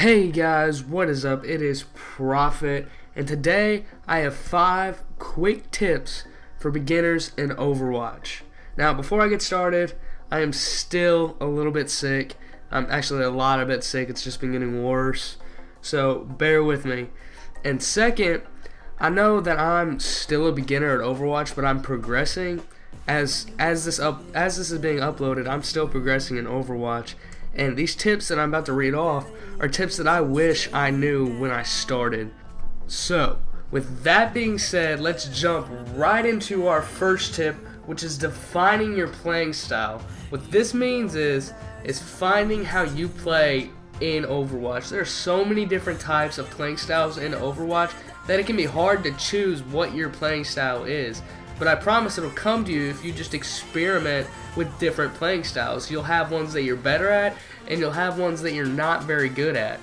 Hey guys, what is up? It is Prophet, and today I have 5 quick tips for beginners in Overwatch. Now, before I get started, I am still a little bit sick. I'm actually a lot of bit sick. It's just been getting worse, so bear with me. And second, I know that I'm still a beginner at Overwatch, but I'm progressing. As this is being uploaded, I'm still progressing in Overwatch. And these tips that I'm about to read off are tips that I wish I knew when I started. So, with that being said, let's jump right into our first tip, which is defining your playing style. What this means is finding how you play in Overwatch. There are so many different types of playing styles in Overwatch that it can be hard to choose what your playing style is. But I promise it'll come to you if you just experiment with different playing styles. You'll have ones that you're better at, and you'll have ones that you're not very good at.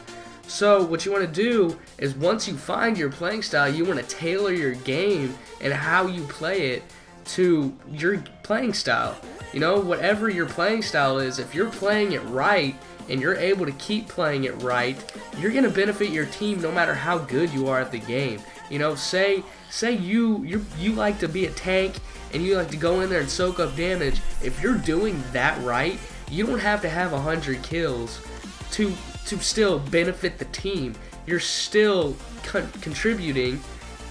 So what you want to do is once you find your playing style, you want to tailor your game and how you play it to your playing style. You know, whatever your playing style is, if you're playing it right and you're able to keep playing it right, you're going to benefit your team no matter how good you are at the game. You know, say you like to be a tank and you like to go in there and soak up damage. If you're doing that right, you don't have to have 100 kills to still benefit the team. You're still contributing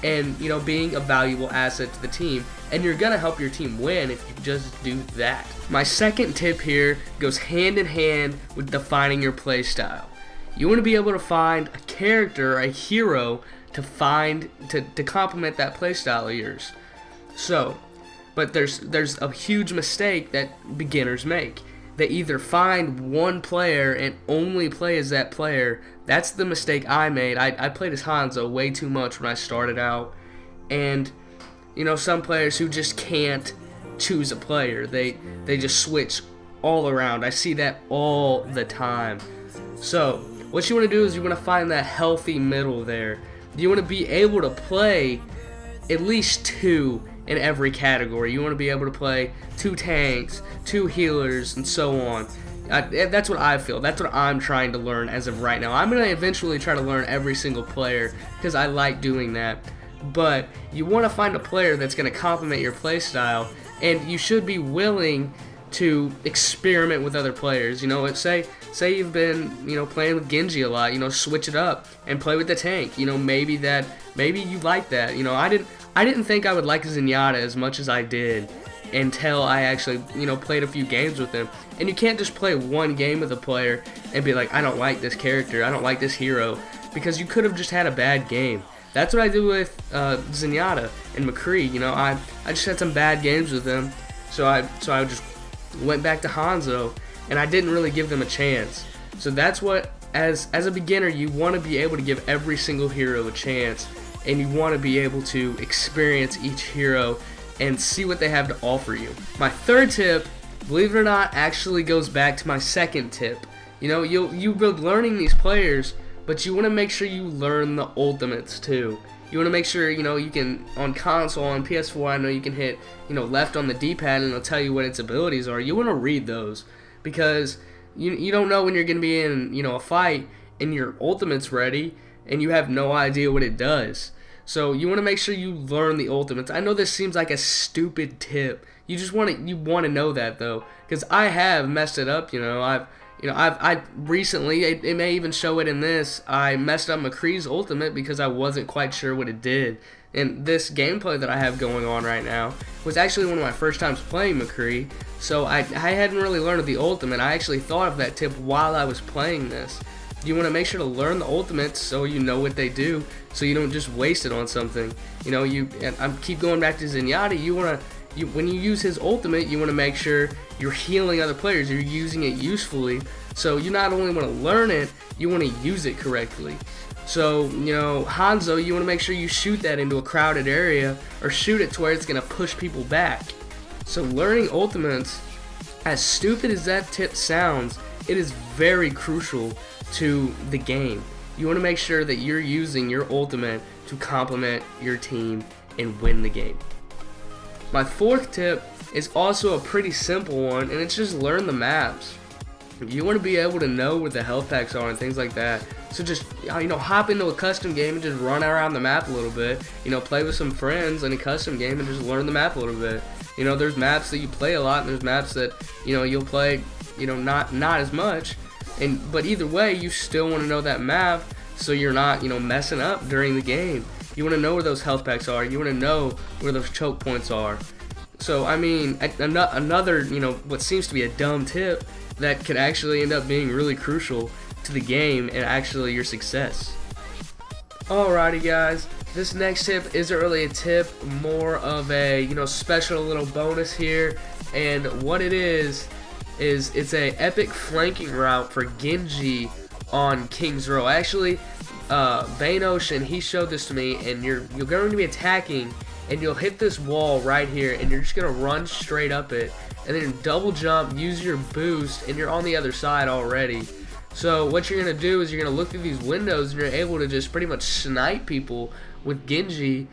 and, you know, being a valuable asset to the team, and you're gonna help your team win if you just do that. My second tip here goes hand in hand with defining your play style. You want to be able to find a character, a hero, to complement that playstyle of yours. So, but there's a huge mistake that beginners make. They either find one player and only play as that player. That's the mistake I made. I played as Hanzo way too much when I started out, and you know, some players who just can't choose a player. They just switch all around. I see that all the time. So what you want to do is you want to find that healthy middle there. You want to be able to play at least 2 in every category. You want to be able to play 2 tanks, 2 healers, and so on. That's what I feel. That's what I'm trying to learn as of right now. I'm going to eventually try to learn every single player because I like doing that. But you want to find a player that's going to complement your playstyle, and you should be willing to experiment with other players. You know, say you've been, you know, playing with Genji a lot, you know, switch it up and play with the tank. You know, maybe you like that. You know, I didn't think I would like Zenyatta as much as I did until I actually, you know, played a few games with him. And you can't just play one game with a player and be like, I don't like this character, I don't like this hero, because you could have just had a bad game. That's what I do with Zenyatta and McCree. You know, I just had some bad games with them, so I just went back to Hanzo, and I didn't really give them a chance. So that's what, as a beginner, you want to be able to give every single hero a chance, and you want to be able to experience each hero and see what they have to offer you. My third tip, believe it or not, actually goes back to my second tip. You know, you'll be learning these players, but you want to make sure you learn the ultimates too. You want to make sure, you know, you can, on console, on PS4, I know you can hit, you know, left on the D-pad and it'll tell you what its abilities are. You want to read those, because you don't know when you're going to be in, you know, a fight and your ultimate's ready and you have no idea what it does. So you want to make sure you learn the ultimates. I know this seems like a stupid tip. You want to know that though, because I have messed it up. You know, I recently, it may even show it in this, I messed up McCree's ultimate because I wasn't quite sure what it did. And this gameplay that I have going on right now was actually one of my first times playing McCree, so I hadn't really learned the ultimate. I actually thought of that tip while I was playing this. You want to make sure to learn the ultimates so you know what they do, so you don't just waste it on something. You know, I keep going back to Zenyatta. When you use his ultimate, you want to make sure you're healing other players, you're using it usefully. So you not only want to learn it, you want to use it correctly. So, you know, Hanzo, you want to make sure you shoot that into a crowded area, or shoot it to where it's going to push people back. So learning ultimates, as stupid as that tip sounds, it is very crucial to the game. You want to make sure that you're using your ultimate to complement your team and win the game. My fourth tip is also a pretty simple one, and it's just learn the maps. You want to be able to know where the health packs are and things like that. So just hop into a custom game and just run around the map a little bit. Play with some friends in a custom game and just learn the map a little bit. There's maps that you play a lot, and there's maps that you'll play not as much. But either way, you still want to know that map so you're not messing up during the game. You want to know where those health packs are. You want to know where those choke points are. So I mean, another what seems to be a dumb tip that could actually end up being really crucial to the game and actually your success. Alrighty guys, this next tip isn't really a tip, more of a special little bonus here. And what it is it's a epic flanking route for Genji on King's Row. Actually, Bane Ocean, he showed this to me, and you're going to be attacking, and you'll hit this wall right here, and you're just gonna run straight up it, and then double jump, use your boost, and you're on the other side already. So what you're gonna do is you're gonna look through these windows, and you're able to just pretty much snipe people with Genji.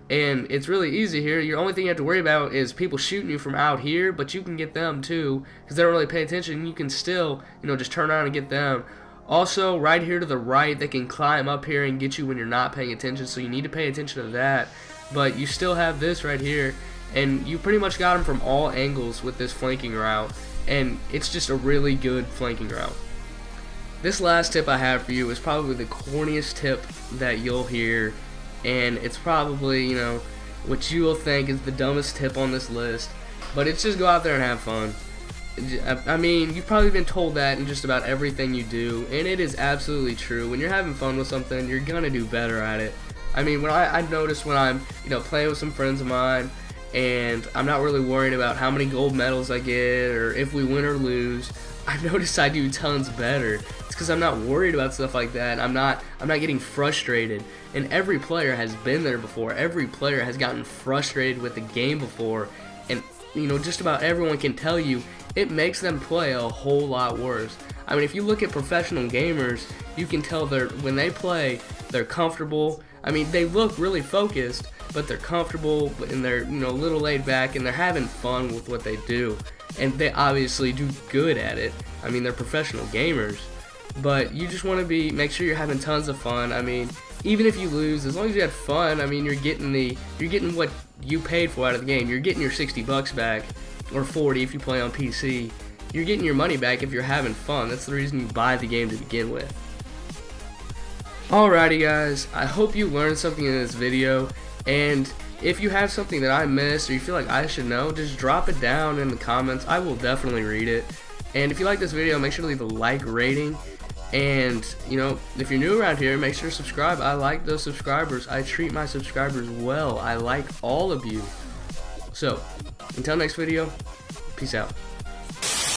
And it's really easy here. Your only thing you have to worry about is people shooting you from out here, but you can get them too, because they don't really pay attention. You can still, just turn around and get them. Also, right here to the right, they can climb up here and get you when you're not paying attention, so you need to pay attention to that. But you still have this right here, and you pretty much got them from all angles with this flanking route, and it's just a really good flanking route. This last tip I have for you is probably the corniest tip that you'll hear, and it's probably, what you will think is the dumbest tip on this list, but it's just go out there and have fun. I mean, you've probably been told that in just about everything you do, and it is absolutely true. When you're having fun with something, you're gonna do better at it. I mean, when I notice when I'm, playing with some friends of mine, and I'm not really worried about how many gold medals I get, or if we win or lose, I notice I do tons better. It's because I'm not worried about stuff like that. I'm not getting frustrated. And every player has been there before. Every player has gotten frustrated with the game before. And just about everyone can tell you it makes them play a whole lot worse. I mean, if you look at professional gamers, you can tell when they play, they're comfortable. I mean, they look really focused, but they're comfortable and they're a little laid back, and they're having fun with what they do. And they obviously do good at it. I mean, they're professional gamers. But you just want to make sure you're having tons of fun. I mean, even if you lose, as long as you had fun, I mean, you're getting what you paid for out of the game. You're getting your $60 back, or 40 if you play on PC. You're getting your money back if you're having fun. That's the reason you buy the game to begin with. Alrighty guys, I hope you learned something in this video, and if you have something that I missed or you feel like I should know, just drop it down in the comments. I will definitely read it. And if you like this video, make sure to leave a like rating. And if you're new around here, make sure to subscribe. I like those subscribers. I treat my subscribers well. I like all of you. So until next video, peace out.